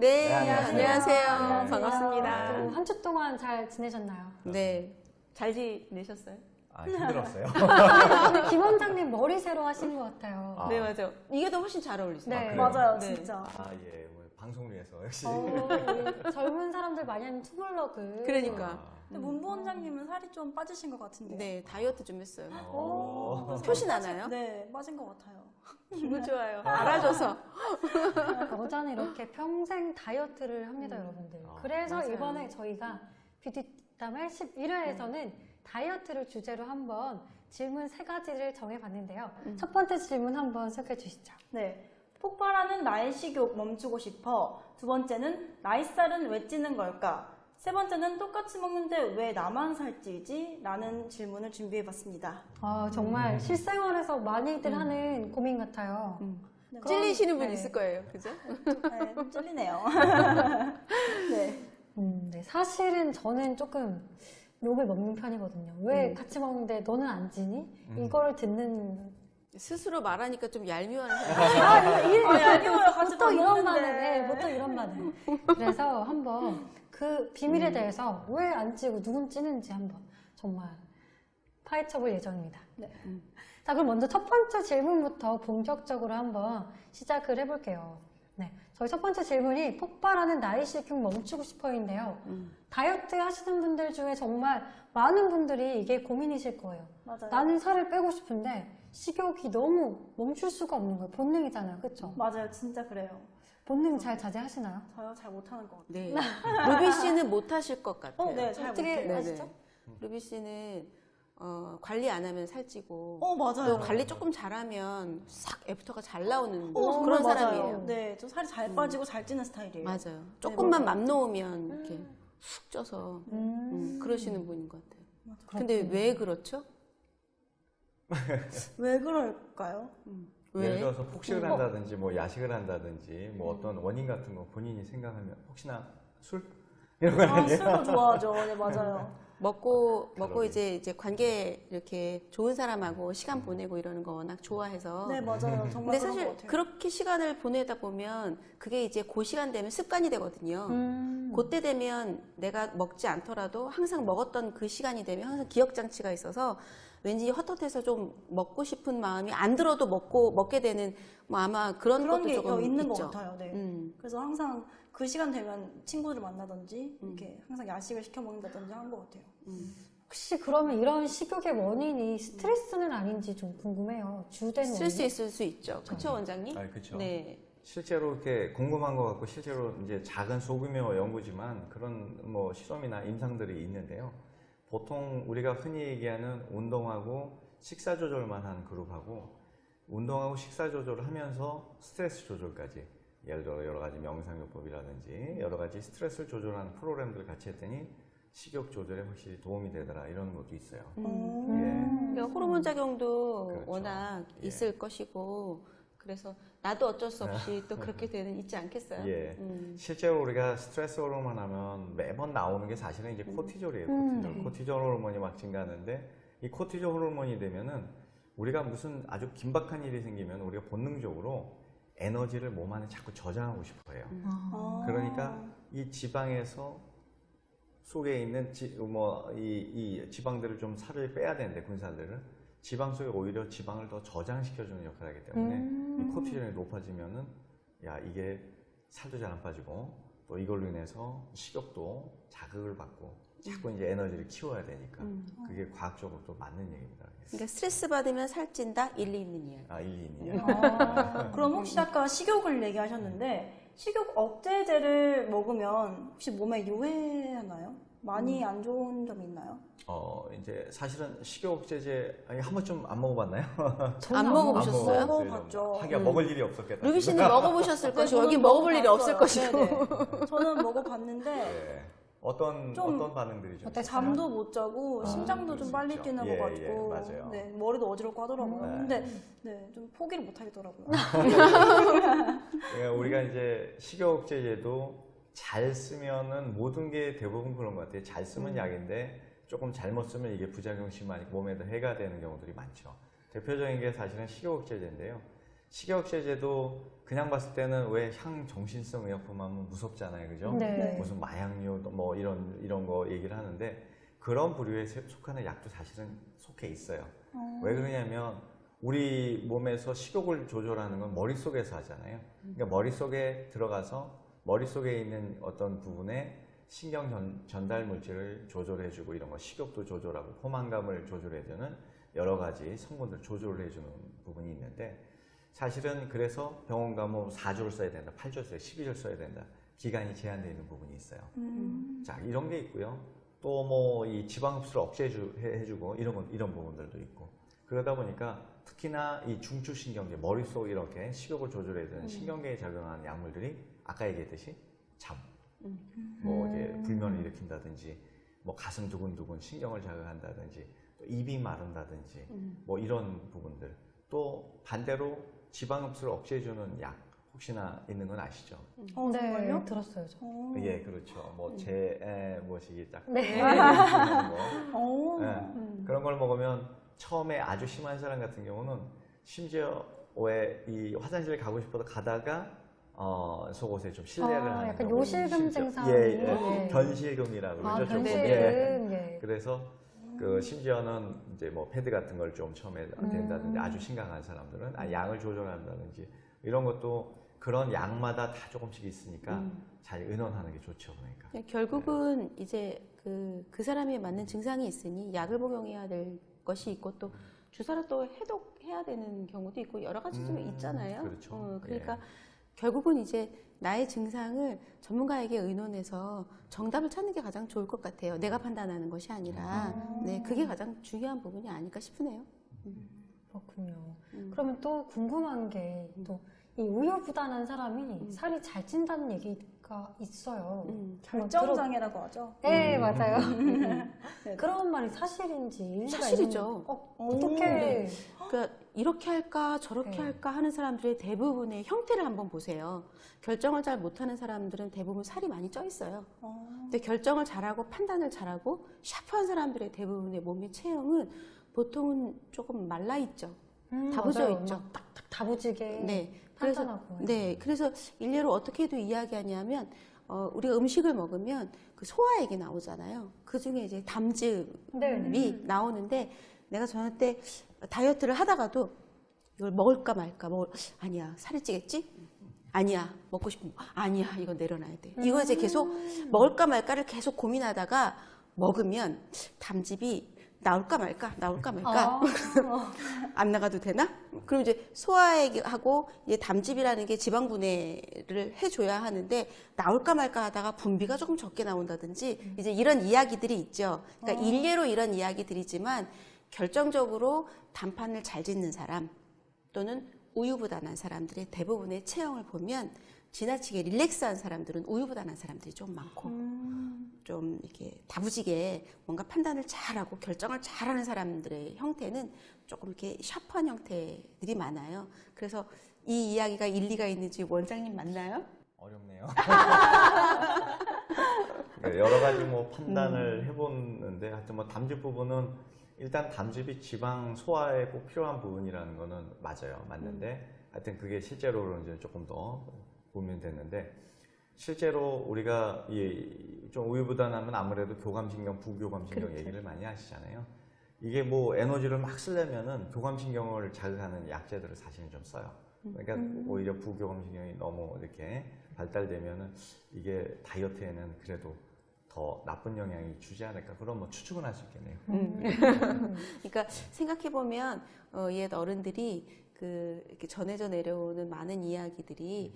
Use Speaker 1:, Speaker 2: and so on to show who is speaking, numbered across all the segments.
Speaker 1: 네,
Speaker 2: 네,
Speaker 1: 안녕하세요.
Speaker 2: 안녕하세요.
Speaker 1: 반갑습니다.
Speaker 3: 한 주 동안 잘 지내셨나요?
Speaker 1: 네, 잘 지내셨어요?
Speaker 2: 아, 힘들었어요.
Speaker 3: 근데 김 원장님 머리 새로 하신 것 같아요.
Speaker 2: 아.
Speaker 1: 네, 맞아요. 이게 더 훨씬 잘 어울리세요.
Speaker 3: 네.
Speaker 2: 그래요?
Speaker 4: 맞아요,
Speaker 1: 네.
Speaker 4: 진짜.
Speaker 2: 아, 예. 뭐 방송을 위해서 역시.
Speaker 3: 우리 젊은 사람들 많이 하는 투블럭을.
Speaker 1: 그러니까.
Speaker 2: 아,
Speaker 4: 근데 문부 원장님은 살이 좀 빠지신 것 같은데요.
Speaker 1: 네, 다이어트 좀 했어요.
Speaker 2: 어.
Speaker 1: 표시 나나요?
Speaker 4: 네, 빠진 것 같아요.
Speaker 1: 기분 좋아요. 알아줘서.
Speaker 3: 여자는 이렇게 평생 다이어트를 합니다, 여러분들.
Speaker 2: 아,
Speaker 3: 그래서
Speaker 1: 맞아요.
Speaker 3: 이번에 저희가 뷰티담의 11회에서는 다이어트를 주제로 한번 질문 3가지를 정해봤는데요. 첫 번째 질문 한번 소개해 주시죠.
Speaker 4: 네. 폭발하는 나의 식욕 멈추고 싶어. 두 번째는 나의 살은 왜 찌는 걸까? 세 번째는 똑같이 먹는데 왜 나만 살찌지? 라는 질문을 준비해봤습니다.
Speaker 3: 정말 실생활에서 많이들 하는 고민 같아요.
Speaker 4: 네,
Speaker 1: 찔리시는 분
Speaker 3: 네.
Speaker 1: 있을 거예요. 그죠?
Speaker 4: 네, 좀 찔리네요. 네.
Speaker 3: 네, 사실은 저는 조금 욕을 먹는 편이거든요. 왜 같이 먹는데 너는 안 지니? 이거를 듣는
Speaker 1: 스스로 말하니까 좀 얄미워하는 사람.
Speaker 4: 얄미워요. 같이
Speaker 3: 보통 이런
Speaker 4: 먹는데.
Speaker 3: 반응, 네, 보통 이런 반응. 그래서 한번 그 비밀에 대해서 왜 안 찌고 누군 찌는지 한번 정말 파헤쳐볼 예정입니다.
Speaker 4: 네.
Speaker 3: 자, 그럼 먼저 첫 번째 질문부터 본격적으로 한번 시작을 해볼게요. 네, 저희 첫 번째 질문이 폭발하는 나이 식욕 멈추고 싶어인데요. 다이어트 하시는 분들 중에 정말 많은 분들이 이게 고민이실 거예요.
Speaker 4: 맞아요.
Speaker 3: 나는 살을 빼고 싶은데 식욕이 너무 멈출 수가 없는 거예요. 본능이잖아요. 그쵸?
Speaker 4: 맞아요. 진짜 그래요.
Speaker 3: 본능 잘 자제하시나요?
Speaker 4: 저요? 잘 못하는 것 같아요.
Speaker 1: 네. 루비 씨는 못하실 것 같아요.
Speaker 4: 네, 잘
Speaker 3: 어떻게
Speaker 4: 못해요.
Speaker 3: 아시죠?
Speaker 1: 루비 씨는 관리 안 하면 살찌고
Speaker 4: 맞아요.
Speaker 1: 또 관리 조금 잘하면 싹 애프터가 잘 나오는
Speaker 4: 정말
Speaker 1: 그런
Speaker 4: 맞아요.
Speaker 1: 사람이에요.
Speaker 4: 네, 좀 살이 잘 빠지고 잘 찌는 스타일이에요.
Speaker 1: 맞아요. 조금만
Speaker 4: 맞아요.
Speaker 1: 맘 놓으면 이렇게 훅 쪄서 그러시는 분인 것 같아요. 근데 왜 그렇죠?
Speaker 4: 왜 그럴까요?
Speaker 2: 예를
Speaker 1: 왜?
Speaker 2: 들어서 폭식을 한다든지 뭐 야식을 한다든지 뭐 어떤 원인 같은 거 본인이 생각하면 혹시나 술? 이런 거 아니에요?
Speaker 4: 술도 좋아하죠. 네, 맞아요.
Speaker 1: 먹고
Speaker 2: 그러게.
Speaker 1: 이제 관계 이렇게 좋은 사람하고 시간 보내고 이러는 거 워낙 좋아해서.
Speaker 4: 네, 맞아요. 정말
Speaker 1: 근데
Speaker 4: 그런
Speaker 1: 사실
Speaker 4: 것 같아요.
Speaker 1: 그렇게 시간을 보내다 보면 그게 이제 그 시간 되면 습관이 되거든요.
Speaker 3: 음.
Speaker 1: 그때 되면 내가 먹지 않더라도 항상 먹었던 그 시간이 되면 항상 기억 장치가 있어서 왠지 헛헛해서 좀 먹고 싶은 마음이 안 들어도 먹게 되는 뭐 아마 그런
Speaker 4: 그런
Speaker 1: 것도
Speaker 4: 게
Speaker 1: 조금
Speaker 4: 있는
Speaker 1: 있죠.
Speaker 4: 것 같아요. 네.
Speaker 1: 음.
Speaker 4: 그래서 항상 그 시간 되면 친구들 만나든지 이렇게 항상 야식을 시켜 먹는다든지 한 것 같아요.
Speaker 3: 혹시 그러면 이런 식욕의 원인이 스트레스는 아닌지 좀 궁금해요. 주된
Speaker 1: 스트레스
Speaker 3: 원인?
Speaker 1: 있을 수 있죠. 그렇죠, 원장님?
Speaker 2: 아, 그렇죠.
Speaker 1: 네.
Speaker 2: 실제로 이렇게 궁금한 것 같고 실제로 이제 작은 소규모 연구지만 그런 뭐 실험이나 임상들이 있는데요. 보통 우리가 흔히 얘기하는 운동하고 식사 조절만 한 그룹하고 운동하고 식사 조절을 하면서 스트레스 조절까지 예를 들어 여러 가지 명상요법이라든지 여러 가지 스트레스를 조절하는 프로그램들을 같이 했더니 식욕 조절에 확실히 도움이 되더라 이런 것도 있어요.
Speaker 1: 그러니까 호르몬 작용도
Speaker 2: 그렇죠.
Speaker 1: 워낙
Speaker 2: 예.
Speaker 1: 있을 것이고 그래서 나도 어쩔 수 없이 또 그렇게 되는 있지 않겠어요?
Speaker 2: 예. 실제로 우리가 스트레스 호르몬 하면 매번 나오는 게 사실은 이제 코티졸이에요. 코티졸. 코티졸 호르몬이 막 증가하는데 이 코티졸 호르몬이 되면은 우리가 무슨 아주 긴박한 일이 생기면 우리가 본능적으로 에너지를 몸 안에 자꾸 저장하고 싶어 해요. 그러니까 이 지방에서 속에 있는 이 지방들을 좀 살을 빼야 되는데 군살들을 지방 속에 오히려 지방을 더 저장시켜주는 역할을 하기 때문에 이 코티졸이 높아지면은 야 이게 살도 잘 안 빠지고 또 이걸로 인해서 식욕도 자극을 받고 자꾸 이제 에너지를 키워야 되니까 그게 과학적으로 또 맞는 얘기입니다.
Speaker 1: 그러니까 스트레스 받으면 살찐다? 일리 있는 이야기.
Speaker 2: 아 일리니요.
Speaker 4: 그럼 혹시 아까 식욕을 얘기하셨는데 식욕 억제제를 먹으면 혹시 몸에 유해하나요? 많이 안 좋은 점이 있나요?
Speaker 2: 이제 사실은 식욕제제 한 번쯤 안 먹어봤나요?
Speaker 1: 안 먹어보셨어요?
Speaker 4: 안 먹어봤죠.
Speaker 2: 하기가 먹을 일이 없었겠다.
Speaker 1: 루비 씨는 먹어보셨을 것이고
Speaker 4: 저는
Speaker 1: 여기 먹어볼 일이 없을
Speaker 4: 먹어봤어요.
Speaker 1: 것이고.
Speaker 4: 네네. 저는 먹어봤는데
Speaker 2: 네. 어떤
Speaker 4: 네,
Speaker 2: 반응들이 좀 있어요?
Speaker 4: 잠도 못 자고 심장도
Speaker 2: 그럴
Speaker 4: 좀
Speaker 2: 수
Speaker 4: 빨리
Speaker 2: 있죠.
Speaker 4: 뛰는
Speaker 2: 예,
Speaker 4: 것 같고
Speaker 2: 예, 맞아요.
Speaker 4: 네, 머리도 어지럽고 하더라고요.
Speaker 2: 네.
Speaker 4: 근데 네, 좀 포기를 못 하겠더라고요.
Speaker 2: 그러니까 우리가 이제 식욕제제도 잘 쓰면은 모든 게 대부분 그런 것 같아요. 잘 쓰면 약인데 조금 잘못 쓰면 이게 부작용 심하니까 몸에도 해가 되는 경우들이 많죠. 대표적인 게 사실은 식욕제제인데요. 식욕제제도 그냥 봤을 때는 왜 향정신성 의약품 하면 무섭잖아요, 그죠?
Speaker 3: 네.
Speaker 2: 무슨 마약류 뭐 이런 거 얘기를 하는데 그런 부류에 속하는 약도 사실은 속해 있어요. 왜 그러냐면 우리 몸에서 식욕을 조절하는 건 머릿속에서 하잖아요. 그러니까 머릿속에 들어가서 머릿속에 있는 어떤 부분에 신경 전달 물질을 조절해주고 이런 거 식욕도 조절하고 포만감을 조절해주는 여러 가지 성분들 조절을 해주는 부분이 있는데 사실은 그래서 병원 가면 4주를 써야 된다, 8주를 써야 된다, 12주를 써야 된다. 기간이 제한되어 있는 부분이 있어요. 자, 이런 게 있고요. 또 뭐 이 지방 흡수를 억제해주고 이런 부분들도 있고 그러다 보니까 특히나 이 중추신경계 머릿속 이렇게 식욕을 조절해주는 신경계에 작용하는 약물들이 아까 얘기했듯이 잠, 뭐 이제 불면을 일으킨다든지 뭐 가슴 두근두근 신경을 자극한다든지 또 입이 마른다든지 뭐 이런 부분들 또 반대로 지방 흡수를 억제해주는 약 혹시나 있는 건 아시죠?
Speaker 3: 네,
Speaker 4: 정말요?
Speaker 3: 들었어요. 저.
Speaker 2: 예, 그렇죠. 뭐 무엇이 딱
Speaker 3: 네.
Speaker 2: 뭐. 예, 그런 걸 먹으면 처음에 아주 심한 사람 같은 경우는 심지어 왜 이 화장실 가고 싶어도 가다가 속옷에 좀 실례를 하는
Speaker 3: 약간
Speaker 2: 경우.
Speaker 3: 요실금
Speaker 2: 심지어-
Speaker 3: 증상.
Speaker 2: 예, 변실금이라고 그러죠. 조금.
Speaker 3: 변실금.
Speaker 2: 예. 그래서 그 심지어는 이제 뭐 패드 같은 걸 좀 처음에 된다든지 아주 심각한 사람들은 양을 조절한다든지 이런 것도 그런 약마다 다 조금씩 있으니까 잘 의논하는 게 좋죠, 그러니까.
Speaker 1: 결국은 이제 그 사람에 맞는 증상이 있으니 약을 복용해야 될 것이 있고 또 주사를 또 해독해야 되는 경우도 있고 여러 가지 좀 있잖아요.
Speaker 2: 그렇죠.
Speaker 1: 그러니까
Speaker 2: 예.
Speaker 1: 결국은 이제 나의 증상을 전문가에게 의논해서 정답을 찾는 게 가장 좋을 것 같아요. 내가 판단하는 것이 아니라 네, 그게 가장 중요한 부분이 아닐까 싶으네요.
Speaker 3: 그렇군요. 그러면 또 궁금한 게 또 이 우유부단한 사람이 살이 잘 찐다는 얘기가 있어요.
Speaker 4: 결정장애라고 하죠.
Speaker 3: 네, 맞아요.
Speaker 4: 네.
Speaker 3: 그런 말이 사실인지 일리가
Speaker 1: 사실이죠.
Speaker 3: 어떻게?
Speaker 4: 네.
Speaker 1: 그러니까 이렇게 할까 저렇게
Speaker 3: 네.
Speaker 1: 할까 하는 사람들의 대부분의 형태를 한번 보세요. 결정을 잘 못하는 사람들은 대부분 살이 많이 쪄 있어요. 근데 결정을 잘하고 판단을 잘하고 샤프한 사람들의 대부분의 몸의 체형은 보통은 조금 말라 있죠. 다부져
Speaker 3: 맞아요.
Speaker 1: 있죠.
Speaker 3: 막 딱딱 다부지게
Speaker 1: 네. 그래서
Speaker 3: 판단하고.
Speaker 1: 그래서 일례로 어떻게도 이야기하냐면 우리가 음식을 먹으면 그 소화 얘기 나오잖아요. 그 중에 이제 담즙이
Speaker 3: 네.
Speaker 1: 나오는데 내가 저녁 때 다이어트를 하다가도 이걸 먹을까 말까 아니야 살이 찌겠지? 아니야 먹고 싶은 거 아니야 이거 내려놔야 돼. 이거 이제 계속 먹을까 말까를 계속 고민하다가 먹으면 담즙이 나올까 말까 안 나가도 되나? 그럼 이제 소화하고 이제 담즙이라는 게 지방 분해를 해줘야 하는데 나올까 말까 하다가 분비가 조금 적게 나온다든지 이제 이런 이야기들이 있죠. 그러니까 일례로 이런 이야기들이지만 결정적으로 단판을 잘 짓는 사람 또는 우유부단한 사람들의 대부분의 체형을 보면 지나치게 릴렉스한 사람들은 우유부단한 사람들이 좀 많고 좀 이렇게 다부지게 뭔가 판단을 잘하고 결정을 잘하는 사람들의 형태는 조금 이렇게 샤프한 형태들이 많아요. 그래서 이 이야기가 일리가 있는지 원장님 맞나요?
Speaker 2: 어렵네요. 여러 가지 뭐 판단을 해보는데 하여튼 뭐 담즙 부분은 일단 담즙이 지방 소화에 꼭 필요한 부분이라는 거는 맞는데 하여튼 그게 실제로는 이제 조금 더 보면 됐는데 실제로 우리가 좀 우유부단하면 아무래도 교감신경, 부교감신경
Speaker 1: 그렇죠.
Speaker 2: 얘기를 많이 하시잖아요. 이게 뭐 에너지를 막 쓰려면은 교감신경을 자극하는 약제들을 사실은 좀 써요. 그러니까 오히려 부교감신경이 너무 이렇게 발달되면은 이게 다이어트에는 그래도 더 나쁜 영향이 주지 않을까 그런 뭐 추측은 할 수 있겠네요.
Speaker 1: 그러니까 생각해 보면 옛 어른들이 이렇게 전해져 내려오는 많은 이야기들이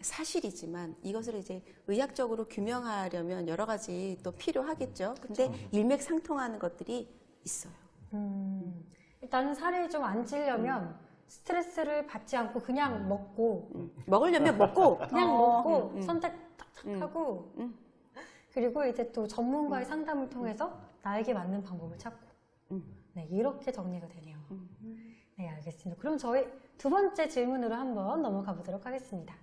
Speaker 1: 사실이지만 이것을 이제 의학적으로 규명하려면 여러 가지 또 필요하겠죠. 근데 일맥상통하는 것들이 있어요.
Speaker 3: 일단은 살이 좀 안 찌려면 스트레스를 받지 않고 그냥 먹고
Speaker 1: 먹으려면 먹고
Speaker 3: 그냥 먹고 선택 탁탁 하고 그리고 이제 또 전문가의 상담을 통해서 나에게 맞는 방법을 찾고 네, 이렇게 정리가 되네요. 네, 알겠습니다. 그럼 저희 두 번째 질문으로 한번 넘어가 보도록 하겠습니다.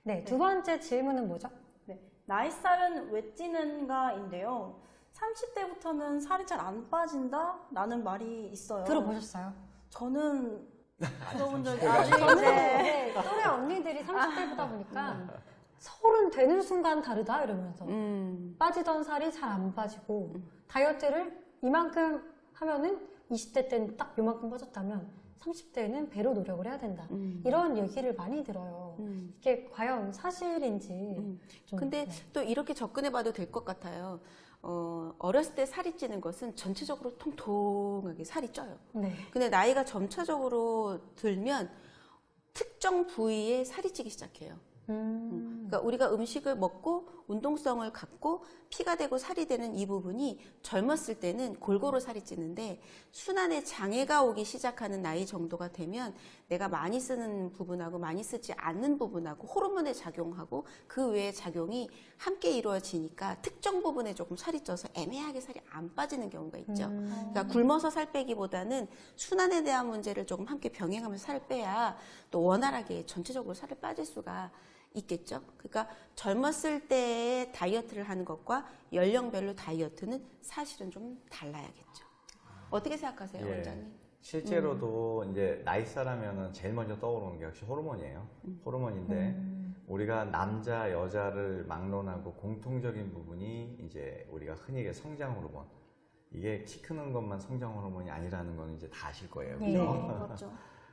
Speaker 3: 네, 두 번째 질문은 뭐죠?
Speaker 4: 네. 나이살은 왜 찌는가인데요. 30대부터는 살이 잘 안 빠진다? 라는 말이 있어요.
Speaker 3: 들어보셨어요?
Speaker 4: 저는 들어본 적이
Speaker 3: 저는
Speaker 4: 네.
Speaker 3: 이제 또래 언니들이 30대보다 보니까 30 되는 순간 다르다 이러면서 빠지던 살이 잘 안 빠지고 다이어트를 이만큼 하면은 20대 때는 딱 요만큼 빠졌다면 30대에는 배로 노력을 해야 된다. 이런 얘기를 많이 들어요. 이게 과연 사실인지. 좀,
Speaker 1: 근데
Speaker 3: 네.
Speaker 1: 또 이렇게 접근해봐도 될 것 같아요. 어렸을 때 살이 찌는 것은 전체적으로 통통하게 살이 쪄요.
Speaker 3: 네.
Speaker 1: 근데 나이가 점차적으로 들면 특정 부위에 살이 찌기 시작해요. 그러니까 우리가 음식을 먹고 운동성을 갖고 피가 되고 살이 되는 이 부분이 젊었을 때는 골고루 살이 찌는데 순환에 장애가 오기 시작하는 나이 정도가 되면 내가 많이 쓰는 부분하고 많이 쓰지 않는 부분하고 호르몬의 작용하고 그 외의 작용이 함께 이루어지니까 특정 부분에 조금 살이 쪄서 애매하게 살이 안 빠지는 경우가 있죠. 그러니까 굶어서 살 빼기보다는 순환에 대한 문제를 조금 함께 병행하면서 살을 빼야 또 원활하게 전체적으로 살을 빠질 수가 있겠죠. 그러니까 젊었을 때 다이어트를 하는 것과 연령별로 다이어트는 사실은 좀 달라야겠죠. 어떻게 생각하세요,
Speaker 2: 예.
Speaker 1: 원장님?
Speaker 2: 실제로도 이제 나이 사람이면은 제일 먼저 떠오르는 게 역시 호르몬이에요. 호르몬인데 우리가 남자 여자를 막론하고 공통적인 부분이 이제 우리가 흔히 얘기해 성장 호르몬. 이게 키 크는 것만 성장 호르몬이 아니라는 건 이제 다 아실 거예요.
Speaker 3: 네.
Speaker 2: 그죠?
Speaker 4: 그렇죠.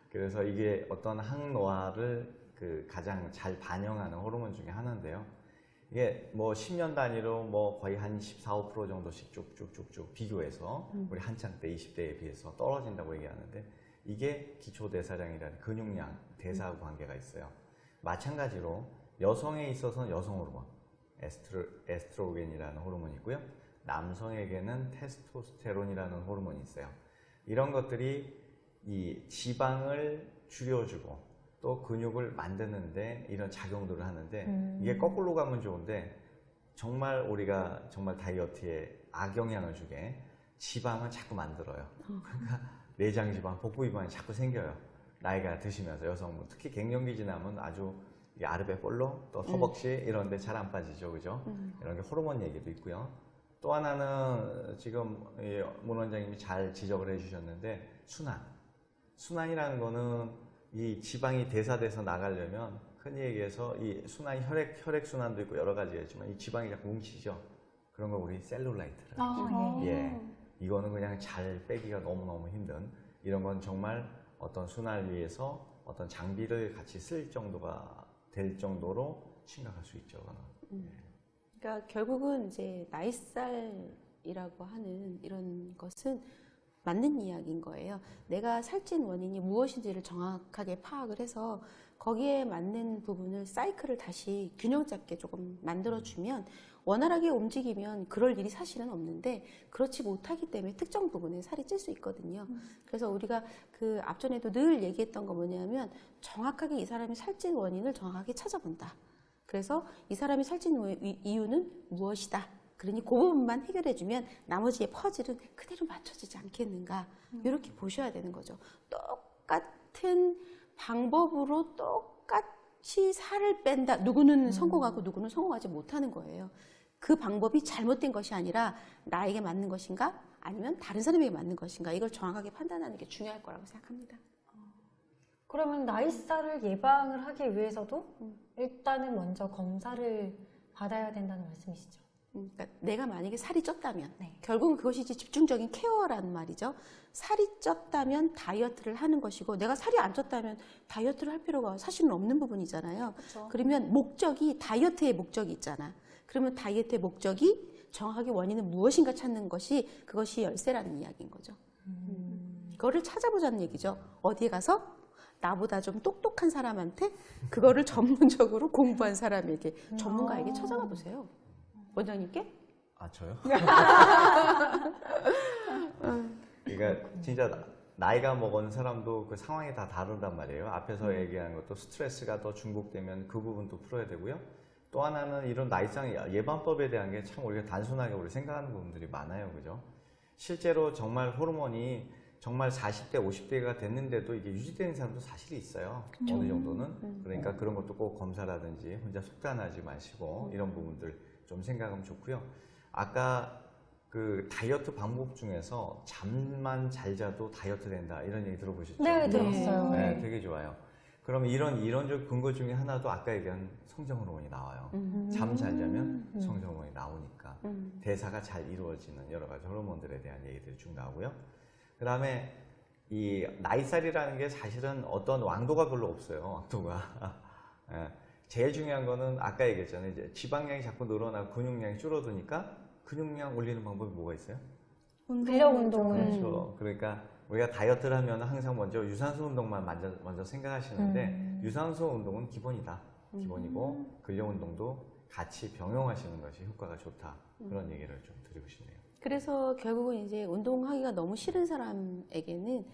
Speaker 2: 그래서 이게 어떤 항노화를 가장 잘 반영하는 호르몬 중에 하나인데요. 이게 뭐 10년 단위로 뭐 거의 한 14, 5% 정도씩 쭉쭉쭉쭉 비교해서 우리 한창 때 20대에 비해서 떨어진다고 얘기하는데 이게 기초대사량이라는 근육량, 대사하고 관계가 있어요. 마찬가지로 여성에 있어서는 여성 호르몬, 에스트로겐이라는 호르몬이 있고요. 남성에게는 테스토스테론이라는 호르몬이 있어요. 이런 것들이 이 지방을 줄여주고 또 근육을 만드는데 이런 작용들을 하는데 이게 거꾸로 가면 좋은데 정말 우리가 정말 다이어트에 악영향을 주게 지방을 자꾸 만들어요. 그러니까 내장 지방, 복부 지방이 자꾸 생겨요. 나이가 드시면서 여성분 특히 갱년기 지나면 아주 이 아르베 볼로 또 허벅지 이런 데 잘 안 빠지죠. 그죠? 이런 게 호르몬 얘기도 있고요. 또 하나는 지금 문 원장님이 잘 지적을 해주셨는데 순환이라는 거는 이 지방이 대사돼서 나가려면 흔히 얘기해서 이 순환이 혈액 순환도 있고 여러 가지가 있지만 이 지방이 자꾸 뭉치죠. 그런 거 우리 셀룰라이트를 하죠.
Speaker 3: 아, 예.
Speaker 2: 예, 이거는 그냥 잘 빼기가 너무너무 힘든 이런 건 정말 어떤 순환을 위해서 어떤 장비를 같이 쓸 정도가 될 정도로 심각할 수 있죠. 그거는.
Speaker 1: 그러니까 결국은 이제 나이살이라고 하는 이런 것은 맞는 이야기인 거예요. 내가 살찐 원인이 무엇인지를 정확하게 파악을 해서 거기에 맞는 부분을 사이클을 다시 균형 잡게 조금 만들어주면 원활하게 움직이면 그럴 일이 사실은 없는데 그렇지 못하기 때문에 특정 부분에 살이 찔 수 있거든요. 그래서 우리가 그 앞전에도 늘 얘기했던 거 뭐냐면 정확하게 이 사람이 살찐 원인을 정확하게 찾아본다. 그래서 이 사람이 살찐 이유는 무엇이다. 그러니 그 부분만 해결해주면 나머지의 퍼즐은 그대로 맞춰지지 않겠는가 이렇게 보셔야 되는 거죠. 똑같은 방법으로 똑같이 살을 뺀다. 누구는 성공하고 누구는 성공하지 못하는 거예요. 그 방법이 잘못된 것이 아니라 나에게 맞는 것인가 아니면 다른 사람에게 맞는 것인가 이걸 정확하게 판단하는 게 중요할 거라고 생각합니다.
Speaker 3: 그러면 나이살을 예방을 하기 위해서도 일단은 먼저 검사를 받아야 된다는 말씀이시죠?
Speaker 1: 그러니까 내가 만약에 살이 쪘다면
Speaker 3: 네.
Speaker 1: 결국은 그것이 이제 집중적인 케어라는 말이죠. 살이 쪘다면 다이어트를 하는 것이고 내가 살이 안 쪘다면 다이어트를 할 필요가 사실은 없는 부분이잖아요.
Speaker 4: 그쵸.
Speaker 1: 그러면 목적이 다이어트의 목적이 있잖아. 그러면 다이어트의 목적이 정확하게 원인은 무엇인가 찾는 것이 그것이 열쇠라는 이야기인 거죠. 그거를 찾아보자는 얘기죠. 어디에 가서 나보다 좀 똑똑한 사람한테 그거를 전문적으로 공부한 사람에게 전문가에게 찾아가 보세요. 원장님께?
Speaker 2: 아 저요? 그러니까 진짜 나이가 먹은 사람도 그 상황이 다 다르단 말이에요. 앞에서 얘기한 것도 스트레스가 더 중복되면 그 부분도 풀어야 되고요. 또 하나는 이런 나이상 예방법에 대한 게 참 우리가 단순하게 우리 생각하는 부분들이 많아요. 그죠? 실제로 정말 호르몬이 정말 40대, 50대가 됐는데도 이게 유지되는 사람도 사실이 있어요. 어느 정도는. 그러니까 그런 것도 꼭 검사라든지 혼자 속단하지 마시고 이런 부분들 좀 생각하면 좋고요. 아까 그 다이어트 방법 중에서 잠만 잘 자도 다이어트 된다 이런 얘기 들어보셨죠?
Speaker 3: 네, 들었어요.
Speaker 2: 네, 되게 좋아요. 그럼 이론적 근거 중에 하나도 아까 얘기한 성장 호르몬이 나와요. 잠 잘 자면 성장 호르몬이 나오니까 대사가 잘 이루어지는 여러 가지 호르몬들에 대한 얘기들이 쭉 나오고요. 그 다음에 이 나이살이라는 게 사실은 어떤 왕도가 별로 없어요. 왕도가. 예. 제일 중요한 거는 아까 얘기했잖아요. 이제 지방량이 자꾸 늘어나고 근육량이 줄어드니까 근육량 올리는 방법이 뭐가 있어요?
Speaker 3: 근력 운동을.
Speaker 2: 그렇죠. 그러니까 우리가 다이어트를 하면 항상 먼저 유산소 운동만 먼저 생각하시는데 유산소 운동은 기본이다. 기본이고 근력 운동도 같이 병용하시는 것이 효과가 좋다. 그런 얘기를 좀 드리고 싶네요.
Speaker 1: 그래서 결국은 이제 운동하기가 너무 싫은 사람에게는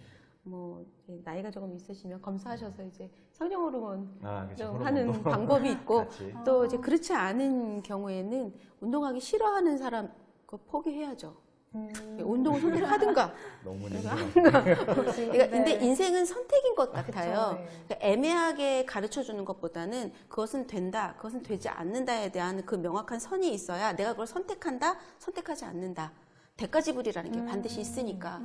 Speaker 1: 뭐 이제 나이가 조금 있으시면 검사하셔서 이제 성장 호르몬
Speaker 2: 그렇죠.
Speaker 1: 좀
Speaker 2: 호르몬도
Speaker 1: 하는 방법이 있고
Speaker 2: 같이.
Speaker 1: 또 이제 그렇지 않은 경우에는 운동하기 싫어하는 사람 그거 포기해야죠. 운동을 선택하든가.
Speaker 2: 너무
Speaker 1: 그러니까
Speaker 3: 네.
Speaker 1: 근데 인생은 선택인 것
Speaker 3: 그쵸,
Speaker 1: 같아요.
Speaker 3: 네.
Speaker 1: 그러니까 애매하게 가르쳐 주는 것보다는 그것은 된다, 그것은 되지 않는다에 대한 그 명확한 선이 있어야 내가 그걸 선택한다, 선택하지 않는다. 대가지불이라는 게 반드시 있으니까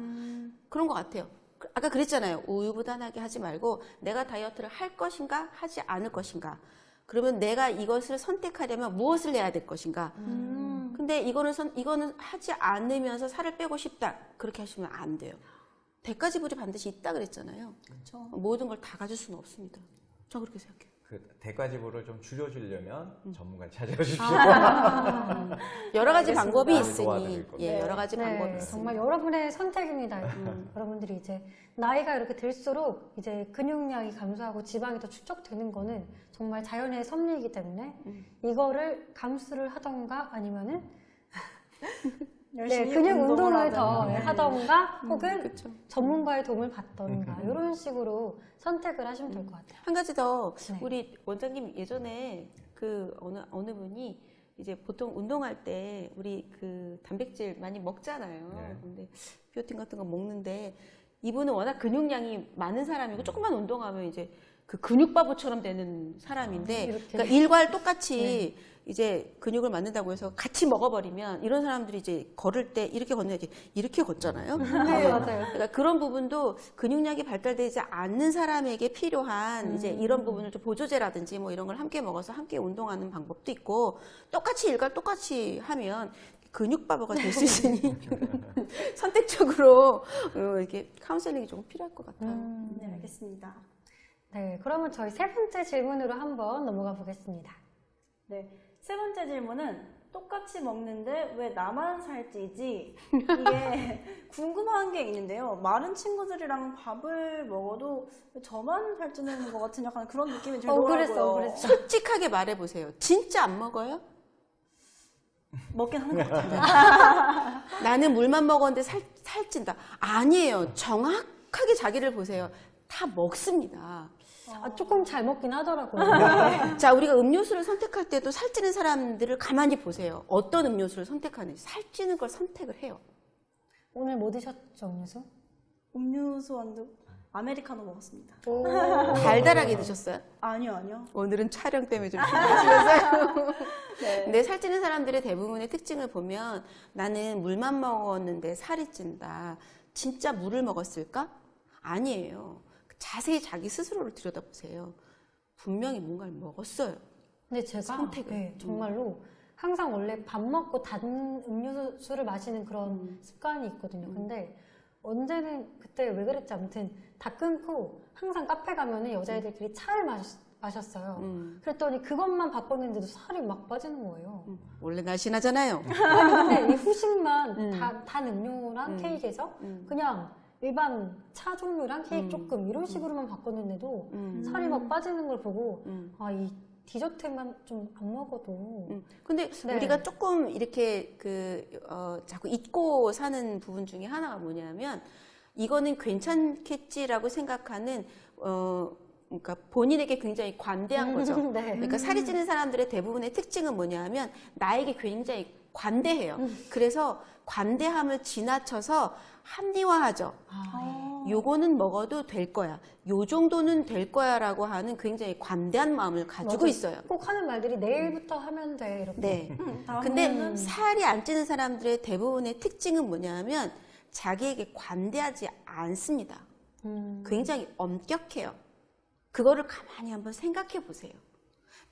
Speaker 1: 그런 것 같아요. 아까 그랬잖아요. 우유부단하게 하지 말고 내가 다이어트를 할 것인가, 하지 않을 것인가. 그러면 내가 이것을 선택하려면 무엇을 해야 될 것인가. 근데 이거는 하지 않으면서 살을 빼고 싶다. 그렇게 하시면 안 돼요. 대가지불이 반드시 있다 그랬잖아요.
Speaker 4: 그렇죠.
Speaker 1: 모든 걸 다 가질 수는 없습니다. 저 그렇게 생각해요.
Speaker 2: 그 대가지불을 좀 줄여주려면 전문가를 찾아주십시오.
Speaker 1: 여러 가지
Speaker 4: 알겠습니다.
Speaker 1: 방법이
Speaker 2: 많이
Speaker 1: 있으니,
Speaker 2: 도와드릴 겁니다.
Speaker 1: 예, 여러 가지 방법이
Speaker 3: 네,
Speaker 1: 있으니.
Speaker 3: 정말 여러분의 선택입니다. 여러분들이 이제 나이가 이렇게 들수록 이제 근육량이 감소하고 지방이 더 축적되는 거는 정말 자연의 섭리이기 때문에 이거를 감수를 하던가 아니면은
Speaker 4: 열심히
Speaker 3: 근육 운동을
Speaker 4: 하든.
Speaker 3: 더
Speaker 4: 네.
Speaker 3: 하던가 혹은
Speaker 1: 그렇죠.
Speaker 3: 전문가의 도움을 받던가 이런 식으로 선택을 하시면 될 것 같아요.
Speaker 1: 한 가지 더
Speaker 3: 네.
Speaker 1: 우리 원장님 예전에 그 어느 분이 이제 보통 운동할 때 우리 그 단백질 많이 먹잖아요.
Speaker 2: 네.
Speaker 1: 근데 비오틴 같은 거 먹는데 이분은 워낙 근육량이 많은 사람이고 조금만 운동하면 이제 그 근육바보처럼 되는 사람인데
Speaker 3: 이렇게.
Speaker 1: 그러니까 일과를 똑같이 이제 근육을 만든다고 해서 같이 먹어버리면 이런 사람들이 이제 걸을 때 이렇게 걷는데 이렇게 걷잖아요.
Speaker 3: 네, 맞아요.
Speaker 1: 그러니까 그런 부분도 근육량이 발달되지 않는 사람에게 필요한 이제 이런 부분을 좀 보조제라든지 뭐 이런 걸 함께 먹어서 함께 운동하는 방법도 있고 똑같이 일과를 똑같이 하면 근육바보가 될 수 있으니 선택적으로 이렇게 카운셀링이 조금 필요할 것 같아요.
Speaker 4: 네, 알겠습니다.
Speaker 3: 네, 그러면 저희 세 번째 질문으로 한번 넘어가 보겠습니다.
Speaker 4: 네, 세 번째 질문은 똑같이 먹는데 왜 나만 살찌지? 이게 궁금한 게 있는데요. 마른 친구들이랑 밥을 먹어도 왜 저만 살찌는 것 같은 약간 그런 느낌이 들더라고요.
Speaker 3: 그랬어.
Speaker 1: 솔직하게 말해보세요. 진짜 안 먹어요?
Speaker 4: 먹긴 하는 것 같아요.
Speaker 1: 나는 물만 먹었는데 살찐다. 아니에요. 정확하게 자기를 보세요. 다 먹습니다.
Speaker 3: 조금 잘 먹긴 하더라고요.
Speaker 1: 자, 우리가 음료수를 선택할 때도 살찌는 사람들을 가만히 보세요. 어떤 음료수를 선택하는지. 살찌는 걸 선택을 해요.
Speaker 3: 오늘 뭐 드셨죠, 음료수?
Speaker 4: 음료수 완두 아메리카노 먹었습니다.
Speaker 1: 달달하게 드셨어요?
Speaker 4: 아니요.
Speaker 1: 오늘은 촬영 때문에 좀 힘드시면서요. 근데 살찌는 사람들의 대부분의 특징을 보면 나는 물만 먹었는데 살이 찐다. 진짜 물을 먹었을까? 아니에요. 자세히 자기 스스로를 들여다보세요. 분명히 뭔가를 먹었어요.
Speaker 3: 근데 제가
Speaker 1: 선택을.
Speaker 3: 정말로 항상 원래 밥 먹고 단 음료수를 마시는 그런 습관이 있거든요. 근데 언제는 그때 왜 그랬지 아무튼 다 끊고 항상 카페 가면은 여자애들끼리 차를 마셨어요. 그랬더니 그것만 바꿨는데도 살이 막 빠지는 거예요.
Speaker 1: 원래 날씬하잖아요.
Speaker 3: 아니 근데 이 후식만 단 음료랑 케이크에서 그냥 일반 차 종류랑 케이크 조금 이런 식으로만 바꿨는데도 살이 막 빠지는 걸 보고 아, 이 디저트만 좀 안 먹어도
Speaker 1: 근데
Speaker 3: 네.
Speaker 1: 우리가 조금 이렇게 자꾸 잊고 사는 부분 중에 하나가 뭐냐면 이거는 괜찮겠지라고 생각하는 그러니까 본인에게 굉장히 관대한 거죠.
Speaker 3: 네.
Speaker 1: 그러니까 살이 찌는 사람들의 대부분의 특징은 뭐냐면 나에게 굉장히 관대해요. 그래서 관대함을 지나쳐서 합리화하죠. 요거는 먹어도 될 거야. 요 정도는 될 거야라고 하는 굉장히 관대한 마음을 가지고
Speaker 3: 맞아.
Speaker 1: 있어요.
Speaker 3: 꼭 하는 말들이 내일부터 하면 돼 이렇게.
Speaker 1: 네.
Speaker 4: 다음은
Speaker 1: 근데 살이 안 찌는 사람들의 대부분의 특징은 뭐냐면 자기에게 관대하지 않습니다. 굉장히 엄격해요. 그거를 가만히 한번 생각해 보세요.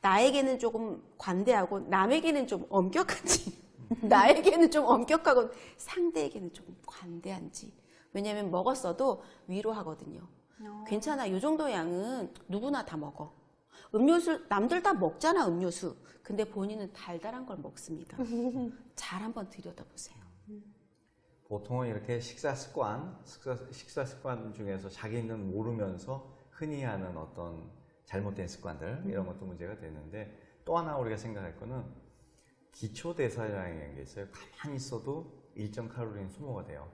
Speaker 1: 나에게는 조금 관대하고 남에게는 좀 엄격한지 나에게는 좀 엄격하고 상대에게는 조금 관대한지. 왜냐면 먹었어도 위로하거든요. 괜찮아. 요 정도 양은 누구나 다 먹어. 음료수 남들 다 먹잖아, 음료수. 근데 본인은 달달한 걸 먹습니다. 잘 한번 들여다보세요.
Speaker 2: 보통은 이렇게 식사 습관 중에서 자기는 모르면서 흔히 하는 어떤 잘못된 습관들 이런 것도 문제가 되는데, 또 하나 우리가 생각할 거는 기초대사량이라는 게 있어요. 가만히 있어도 일정 칼로리는 소모가 돼요.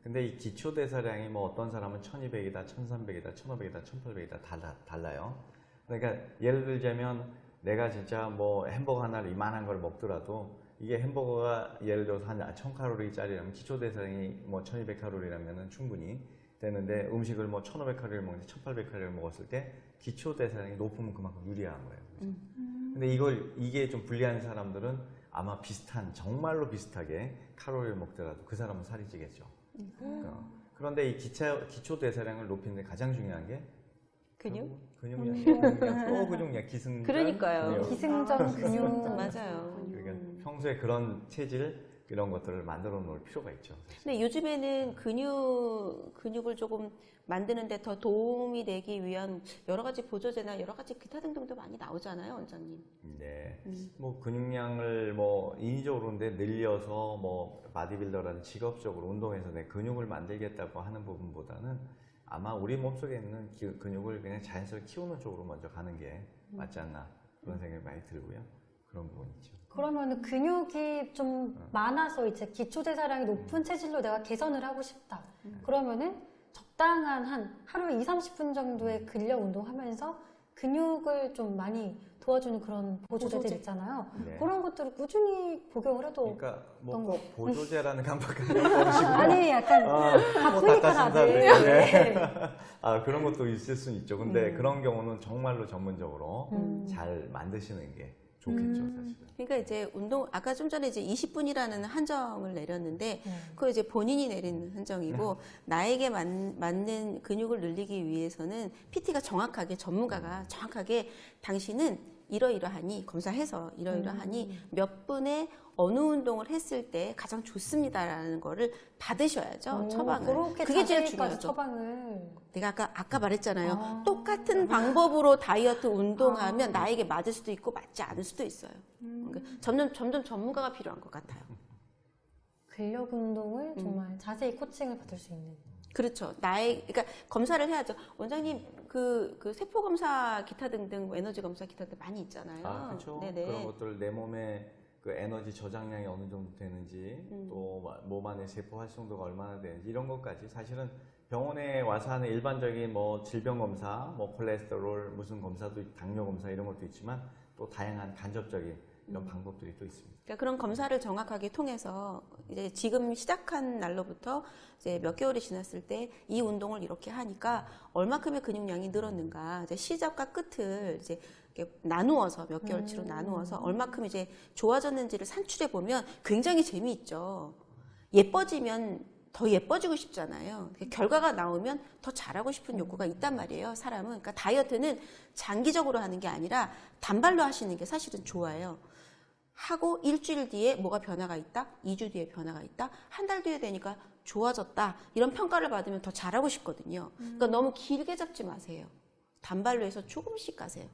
Speaker 2: 근데 이 기초대사량이 뭐 어떤 사람은 1200이다, 1300이다, 1500이다, 1800이다 달라요. 그러니까 예를 들자면 내가 진짜 뭐 햄버거 하나를 이만한 걸 먹더라도 이게 햄버거가 예를 들어서 한 1000칼로리짜리라면 기초대사량이 뭐 1200칼로리라면 충분히 되는데, 음식을 뭐 1500칼로리를 먹는데 1800칼로리를 먹었을 때 기초대사량이 높으면 그만큼 유리한 거예요. 근데 이게 좀 불리한 사람들은 아마 정말로 비슷하게 칼로리를 먹더라도 그 사람은 살이 찌겠죠. 그런데 이 기초대사량을 높이는 데 가장 중요한 게 근육량, 근육량, 기승전.
Speaker 1: 그러니까요.
Speaker 3: 기승전 근육.
Speaker 1: 맞아요.
Speaker 2: 그러니까 평소에 그런 체질 이런 것들을 만들어 놓을 필요가 있죠. 사실.
Speaker 1: 근데 요즘에는 근육을 조금 만드는데 더 도움이 되기 위한 여러 가지 보조제나 여러 가지 기타 등등도 많이 나오잖아요, 원장님.
Speaker 2: 네. 뭐 근육량을 뭐 인위적으로 늘려서 뭐 바디빌더라는 직업적으로 운동해서 내 근육을 만들겠다고 하는 부분보다는 아마 우리 몸속에 있는 근육을 그냥 자연스럽게 키우는 쪽으로 먼저 가는 게 맞지 않나, 그런 생각이 많이 들고요. 그런 부분이 있죠.
Speaker 3: 그러면 근육이 좀 많아서 이제 기초대사량이 높은 체질로 내가 개선을 하고 싶다. 그러면은 적당한 한 하루에 2-30분 정도의 근력 운동하면서 근육을 좀 많이 도와주는 그런 보조제들
Speaker 4: 보조제.
Speaker 3: 있잖아요.
Speaker 2: 네.
Speaker 3: 그런 것들을 꾸준히 복용을 해도
Speaker 2: 그러니까 뭐
Speaker 3: 어떤
Speaker 2: 꼭 보조제라는 깜빡하지 마시고
Speaker 3: 아니 약간 바쁘니까 다들.
Speaker 2: 네. 그런 것도 있을 수는 있죠. 근데 그런 경우는 정말로 전문적으로 잘 만드시는 게 좋겠죠, 사실은.
Speaker 1: 그러니까 이제 아까 좀 전에 이제 20분이라는 한정을 내렸는데, 그거 이제 본인이 내린 한정이고, 나에게 맞는 근육을 늘리기 위해서는 PT가 전문가가 정확하게 당신은 이러이러하니, 검사해서 이러이러하니 몇 분에 어느 운동을 했을 때 가장 좋습니다라는 거를 받으셔야죠, 처방을.
Speaker 3: 그렇게
Speaker 1: 그게 제일
Speaker 3: 자세히까지
Speaker 1: 중요하죠.
Speaker 3: 처방을.
Speaker 1: 내가 아까 말했잖아요. 똑같은 방법으로 다이어트 운동하면 나에게 맞을 수도 있고 맞지 않을 수도 있어요. 그러니까 점점 전문가가 필요한 것 같아요.
Speaker 3: 근력 운동을 정말 자세히 코칭을 받을 수 있는.
Speaker 1: 그렇죠. 그러니까 검사를 해야죠. 원장님, 그 세포 검사 기타 등등, 뭐 에너지 검사 기타 등등 많이 있잖아요.
Speaker 2: 그렇죠.
Speaker 1: 네네.
Speaker 2: 그런 것들 내 몸에 그 에너지 저장량이 어느 정도 되는지, 또 몸 안에 세포 활성도가 얼마나 되는지 이런 것까지 사실은 병원에 와서 하는 일반적인 뭐 질병 검사, 뭐 콜레스테롤 무슨 검사도, 당뇨 검사 이런 것도 있지만 또 다양한 간접적인 이런 방법들이 또 있습니다.
Speaker 1: 그러니까 그런 검사를 정확하게 통해서 이제 지금 시작한 날로부터 이제 몇 개월이 지났을 때 이 운동을 이렇게 하니까 얼마큼의 근육량이 늘었는가, 이제 시작과 끝을 이제 이렇게 나누어서 몇 개월치로 나누어서 얼마큼 이제 좋아졌는지를 산출해 보면 굉장히 재미있죠. 예뻐지면 더 예뻐지고 싶잖아요. 결과가 나오면 더 잘하고 싶은 욕구가 있단 말이에요, 사람은. 그러니까 다이어트는 장기적으로 하는 게 아니라 단발로 하시는 게 사실은 좋아요. 하고 일주일 뒤에 뭐가 변화가 있다? 2주 뒤에 변화가 있다? 한 달 뒤에 되니까 좋아졌다. 이런 평가를 받으면 더 잘하고 싶거든요. 그러니까 너무 길게 잡지 마세요. 단발로 해서 조금씩 가세요.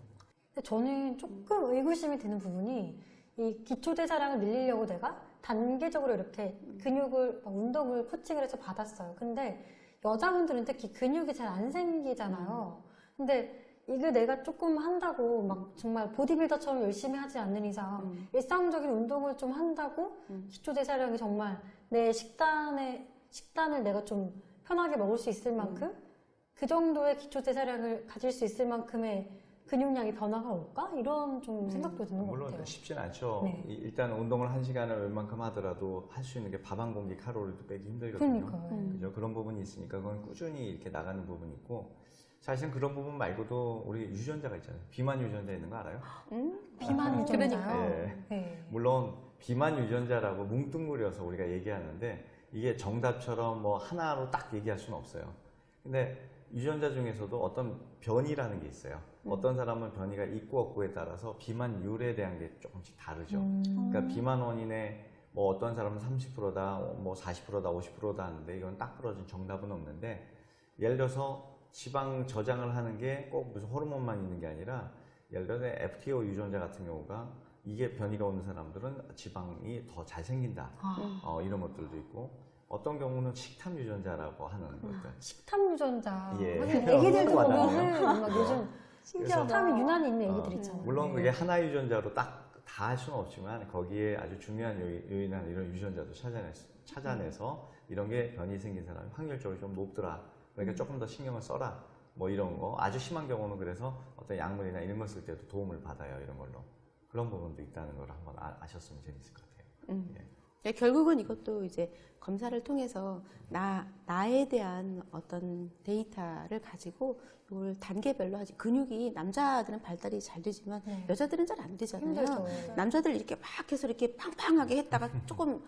Speaker 3: 근데 저는 조금 의구심이 드는 부분이, 이 기초대사량을 늘리려고 내가 단계적으로 이렇게 근육을, 운동을 코칭을 해서 받았어요. 근데 여자분들은 특히 근육이 잘 안 생기잖아요. 근데 이게 내가 조금 한다고 막 정말 보디빌더처럼 열심히 하지 않는 이상 일상적인 운동을 좀 한다고 기초대사량이 정말 내 식단을 내가 좀 편하게 먹을 수 있을 만큼 그 정도의 기초대사량을 가질 수 있을 만큼의 근육량의 변화가 올까? 이런 좀 생각도 드는 것
Speaker 2: 물론
Speaker 3: 같아요.
Speaker 2: 쉽진 않죠.
Speaker 3: 네.
Speaker 2: 일단 운동을 1시간을 웬만큼 하더라도 할 수 있는 게 밥 한 공기 칼로리도 빼기 힘들거든요.
Speaker 3: 그러니까요.
Speaker 2: 그죠? 그런 부분이 있으니까 그건 꾸준히 이렇게 나가는 부분이 있고, 사실은 그런 부분 말고도 우리 유전자가 있잖아요. 비만 유전자 있는 거 알아요?
Speaker 3: 비만 유전자요?
Speaker 2: 그러니까요.
Speaker 3: 네.
Speaker 2: 물론 비만 유전자라고 뭉뚱그려서 우리가 얘기하는데 이게 정답처럼 뭐 하나로 딱 얘기할 수는 없어요. 근데 유전자 중에서도 어떤 변이라는 게 있어요. 어떤 사람은 변이가 있고 없고에 따라서 비만율에 대한 게 조금씩 다르죠. 그러니까 비만 원인의 뭐 어떤 사람은 30%다, 뭐 40%다, 50%다 하는데 이건 딱 부러진 정답은 없는데, 예를 들어서 지방 저장을 하는 게 꼭 무슨 호르몬만 있는 게 아니라, 예를 들어서 FTO 유전자 같은 경우가 이게 변이가 오는 사람들은 지방이 더 잘 생긴다. 이런 것들도 있고, 어떤 경우는 식탐 유전자라고 하는 것들.
Speaker 3: 식탐 유전자.
Speaker 2: 예.
Speaker 3: 하긴 애기들도
Speaker 2: 엄청
Speaker 3: 보면은
Speaker 2: 많아요.
Speaker 3: 막 요즘 식탐이 유난히 있는 애기들 있잖아요.
Speaker 2: 물론
Speaker 3: 네.
Speaker 2: 그게 하나 유전자로 딱 다 할 수는 없지만 거기에 아주 중요한 요인한 이런 유전자도 찾아내서 이런 게 변이 생긴 사람이 확률적으로 좀 높더라. 그러니까 조금 더 신경을 써라. 뭐 이런 거. 아주 심한 경우는 그래서 어떤 약물이나 이런 걸 쓸 때도 도움을 받아요. 이런 걸로. 그런 부분도 있다는 걸 한번 아셨으면 재밌을 것 같아요. 예.
Speaker 1: 결국은 이것도 이제 검사를 통해서 나에 대한 어떤 데이터를 가지고 이걸 단계별로 하지. 근육이 남자들은 발달이 잘 되지만
Speaker 3: 네.
Speaker 1: 여자들은 잘 안 되잖아요.
Speaker 3: 힘들죠.
Speaker 1: 남자들 이렇게 막 해서 이렇게 팡팡하게 했다가 조금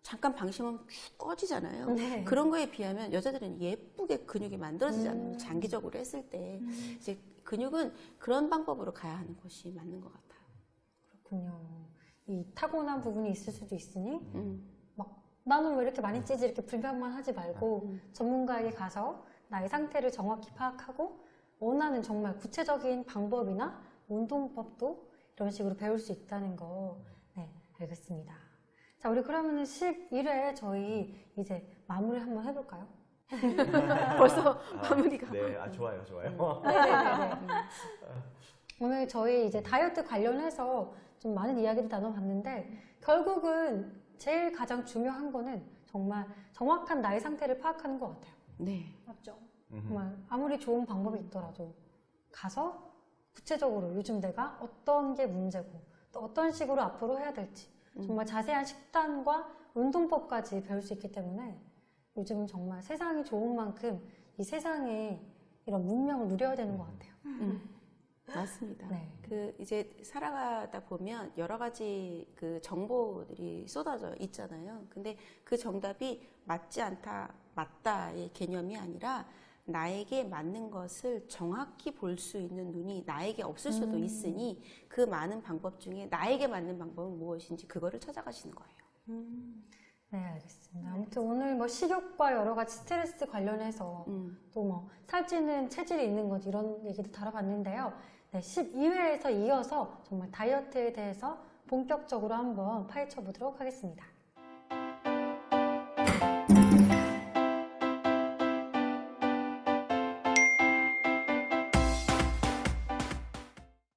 Speaker 1: 잠깐 방심하면 쭉 꺼지잖아요.
Speaker 3: 네.
Speaker 1: 그런 거에 비하면 여자들은 예쁘게 근육이 만들어지잖아요. 장기적으로 했을 때. 이제 근육은 그런 방법으로 가야 하는 것이 맞는 것 같아요.
Speaker 3: 그렇군요. 이 타고난 부분이 있을 수도 있으니
Speaker 1: 음.
Speaker 3: 막 나는 왜 이렇게 많이 찌지 이렇게 불평만 하지 말고 전문가에게 가서 나의 상태를 정확히 파악하고 원하는 정말 구체적인 방법이나 운동법도 이런 식으로 배울 수 있다는 거. 네, 알겠습니다. 자, 우리 그러면은 11회 저희 이제 마무리 한번 해볼까요?
Speaker 1: 벌써 마무리가.
Speaker 2: 네, 좋아요.
Speaker 3: 네네네. 오늘 저희 이제 다이어트 관련해서 좀 많은 이야기를 나눠봤는데, 결국은 제일 가장 중요한 거는 정말 정확한 나의 상태를 파악하는 것 같아요.
Speaker 1: 네.
Speaker 4: 맞죠?
Speaker 3: 정말 아무리 좋은 방법이 있더라도 가서 구체적으로 요즘 내가 어떤 게 문제고 또 어떤 식으로 앞으로 해야 될지 정말 자세한 식단과 운동법까지 배울 수 있기 때문에 요즘은 정말 세상이 좋은 만큼 이 세상에 이런 문명을 누려야 되는 것 같아요.
Speaker 1: 맞습니다.
Speaker 3: 네.
Speaker 1: 그 이제 살아가다 보면 여러 가지 그 정보들이 쏟아져 있잖아요. 근데 그 정답이 맞지 않다, 맞다의 개념이 아니라 나에게 맞는 것을 정확히 볼 수 있는 눈이 나에게 없을 수도 있으니 그 많은 방법 중에 나에게 맞는 방법은 무엇인지 그거를 찾아가시는 거예요.
Speaker 3: 네, 알겠습니다. 아무튼 오늘 뭐 식욕과 여러 가지 스트레스 관련해서 또 뭐 살찌는 체질이 있는 것 이런 얘기도 다뤄봤는데요. 네, 12회에서 이어서 정말 다이어트에 대해서 본격적으로 한번 파헤쳐 보도록 하겠습니다.